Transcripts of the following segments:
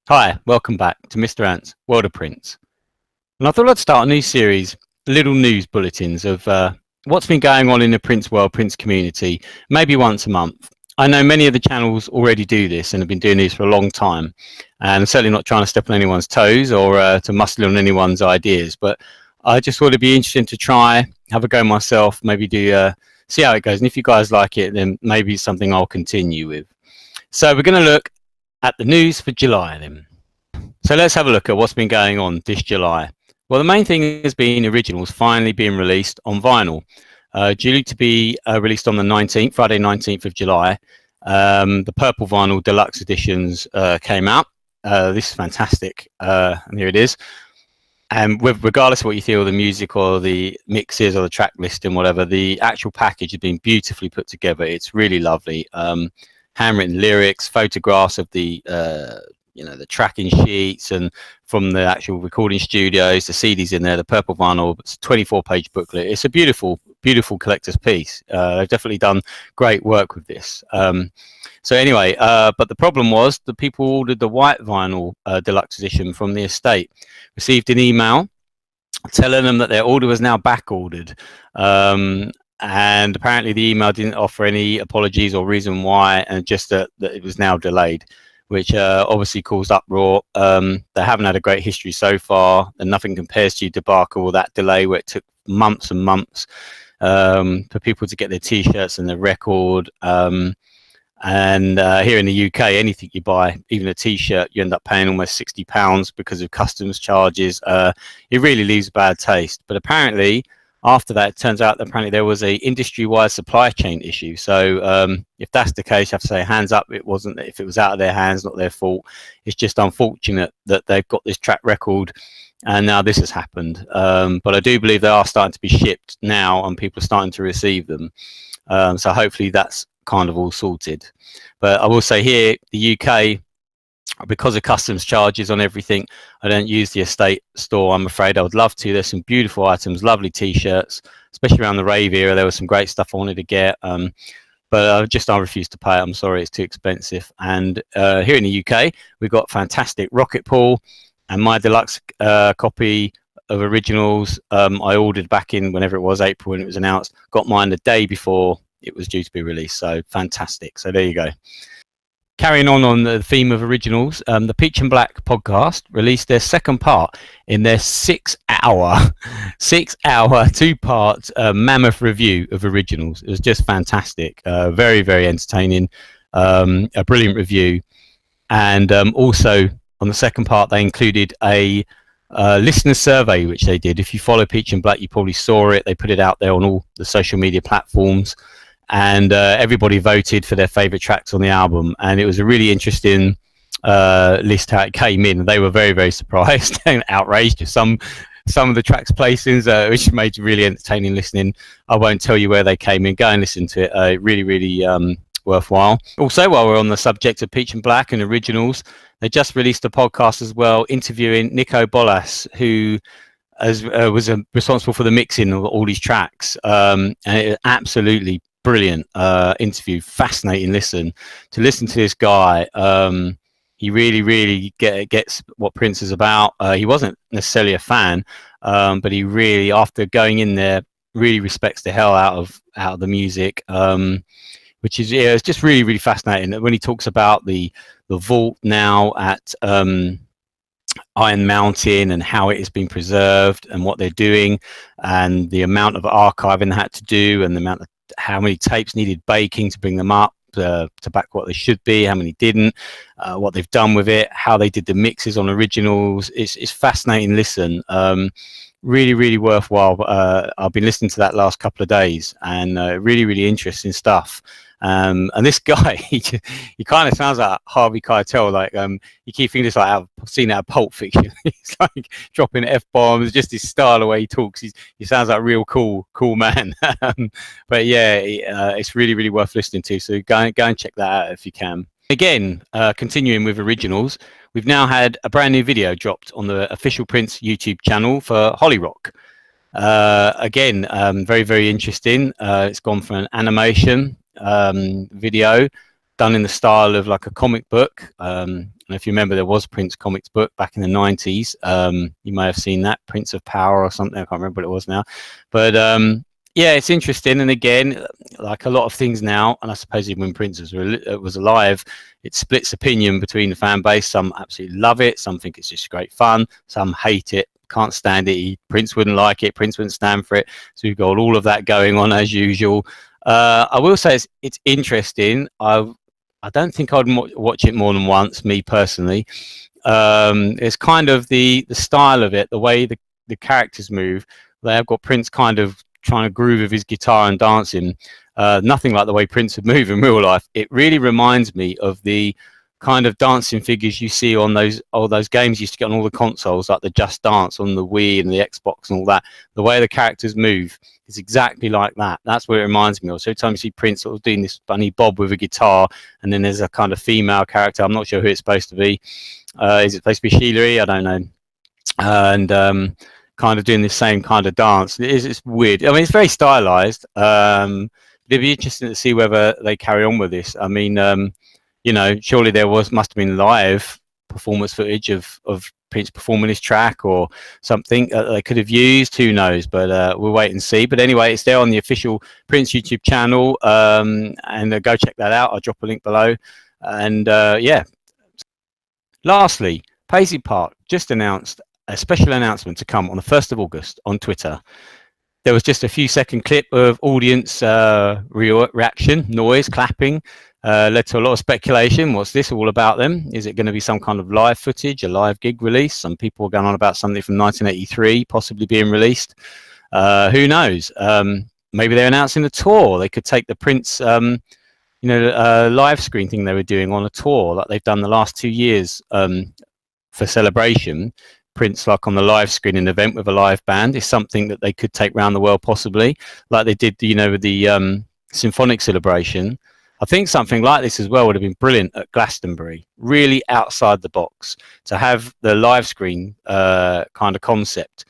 Hi, welcome back to Mr. Ant's World of Prints. And I thought I'd start a new series, little news bulletins of what's been going on in the Prints world, Prints community, maybe once a month. I know many of the channels already do this and have been doing this for a long time. And I'm certainly not trying to step on anyone's toes or to muscle on anyone's ideas. But I just thought it'd be interesting to try, have a go myself, maybe do see how it goes. And if you guys like it, then maybe it's something I'll continue with. So we're going to look at the news for July then. So let's have a look at what's been going on this July. Well, the main thing has been originals finally being released on vinyl. Due to be released on the 19th, Friday 19th of July. The purple vinyl deluxe editions came out. This is fantastic. And here it is. And regardless of what you feel, the music or the mixes or the track list and whatever, the actual package has been beautifully put together. It's really lovely. Handwritten lyrics, photographs of the the tracking sheets and from the actual recording studios, the CDs in there, the purple vinyl. It's a 24-page booklet. It's a beautiful collector's piece. They've definitely done great work with this. So anyway, but the problem was the people ordered the white vinyl deluxe edition from the estate, received an email telling them that their order was now back ordered. And apparently the email didn't offer any apologies or reason why, and just that it was now delayed, which obviously caused uproar. They haven't had a great history so far, and nothing compares to debacle or that delay where it took months and months for people to get their T-shirts and their record. And here in the UK, anything you buy, even a T-shirt, you end up paying almost £60 because of customs charges. It really leaves a bad taste. But apparently, after that, it turns out that apparently there was a industry-wide supply chain issue. So if that's the case, you have to say hands up. It wasn't. If it was out of their hands, not their fault. It's just unfortunate that they've got this track record, and now this has happened. But I do believe they are starting to be shipped now, and people are starting to receive them. So hopefully that's kind of all sorted. But I will say here, the UK, because of customs charges on everything, I don't use the estate store, I'm afraid. I would love to. There's some beautiful items, lovely T-shirts, especially around the rave era. There was some great stuff I wanted to get, but I refuse to pay it. I'm sorry, it's too expensive. And here in the UK, we've got fantastic Rocket Pool, and my deluxe copy of originals I ordered back in whenever it was, April, when it was announced. Got mine the day before it was due to be released, so fantastic. So there you go. Carrying on the theme of originals, the Peach and Black podcast released their second part in their 6-hour, two-part mammoth review of originals. It was just fantastic, very, very entertaining, a brilliant review. And also on the second part, they included a listener survey, which they did. If you follow Peach and Black, you probably saw it. They put it out there on all the social media platforms. And everybody voted for their favorite tracks on the album, and it was a really interesting list how it came in. They were very, very surprised and outraged at some of the tracks placings, which made it really entertaining listening. I won't tell you where they came in. Go and listen to it. Really, really worthwhile. Also, while we're on the subject of Peach and Black and originals, they just released a podcast as well, interviewing Nico Bolas, who was responsible for the mixing of all these tracks, and it absolutely brilliant interview, fascinating listen to this guy. He really gets what Prince is about. He wasn't necessarily a fan, but he really, after going in there, really respects the hell out of the music, which is it's just really fascinating. When he talks about the vault now at Iron Mountain and how it has been preserved and what they're doing, and the amount of archiving they had to do, and the amount of how many tapes needed baking to bring them up to back what they should be, how many didn't, what they've done with it, how they did the mixes on originals. It's fascinating listen. Really worthwhile. I've been listening to that last couple of days, and really interesting stuff. And this guy, he kind of sounds like Harvey Keitel. Like you keep thinking, just like I've seen out of Pulp Fiction. He's like dropping f-bombs, just his style, the way he talks. He sounds like a real cool man. But yeah, it's really worth listening to. So go and check that out if you can. Again, continuing with originals, we've now had a brand new video dropped on the official Prince YouTube channel for Hollyrock. Again, very interesting. It's gone from an animation video done in the style of like a comic book. And if you remember, there was a Prince comics book back in the 90s. You may have seen that, Prince of Power or something. I can't remember what it was now. But yeah, it's interesting. And again, like a lot of things now, and I suppose even when Prince was alive, it splits opinion between the fan base. Some absolutely love it. Some think it's just great fun. Some hate it, can't stand it. Prince wouldn't like it. Prince wouldn't stand for it. So we've got all of that going on as usual. I will say it's interesting. I don't think I'd watch it more than once, me personally. It's kind of the style of it, the way the characters move. They have got Prince kind of trying to groove with his guitar and dancing. Nothing like the way Prince would move in real life. It really reminds me of the kind of dancing figures you see on all those games you used to get on all the consoles, like the Just Dance on the Wii and the Xbox and all that. The way the characters move is exactly like that. That's what it reminds me of. So every time you see Prince sort of doing this funny bob with a guitar, and then there's a kind of female character. I'm not sure who it's supposed to be. Is it supposed to be Sheila E? I don't know. And kind of doing the same kind of dance. It's weird. I mean, it's very stylized. It'd be interesting to see whether they carry on with this. I mean, you know, surely there must have been live performance footage of Prince performing this track or something they could have used. Who knows? But we'll wait and see. But anyway, it's there on the official Prince YouTube channel, and go check that out. I'll drop a link below. And yeah. Lastly, Paisley Park just announced a special announcement to come on the 1st of August on Twitter. There was just a few second clip of audience reaction, noise, clapping, led to a lot of speculation. What's this all about then? Is it going to be some kind of live footage, a live gig release? Some people are going on about something from 1983 possibly being released. Who knows? Maybe they're announcing a tour. They could take the Prince live screen thing they were doing on a tour like they've done the last 2 years for Celebration. Prince, like on the live screen, an event with a live band, is something that they could take around the world, possibly, like they did, with the symphonic celebration. I think something like this as well would have been brilliant at Glastonbury, really outside the box, to have the live screen kind of concept,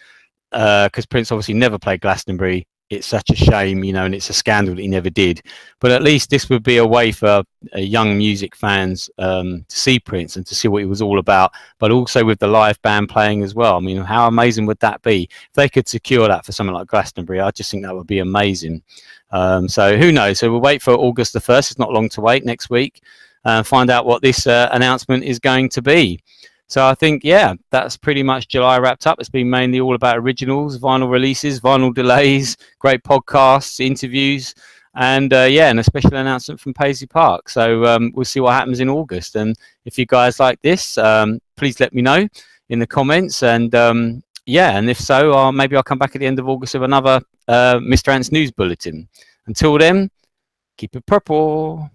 because Prince obviously never played Glastonbury. It's such a shame, and it's a scandal that he never did. But at least this would be a way for young music fans to see Prince and to see what he was all about, but also with the live band playing as well. I mean, how amazing would that be? If they could secure that for something like Glastonbury, I just think that would be amazing. So who knows? So we'll wait for August the 1st. It's not long to wait, next week, and find out what this announcement is going to be. So I think, yeah, that's pretty much July wrapped up. It's been mainly all about originals, vinyl releases, vinyl delays, great podcasts, interviews, and and a special announcement from Paisley Park. So we'll see what happens in August. And if you guys like this, please let me know in the comments. And and if so, maybe I'll come back at the end of August with another Mr. Ants news bulletin. Until then, keep it purple.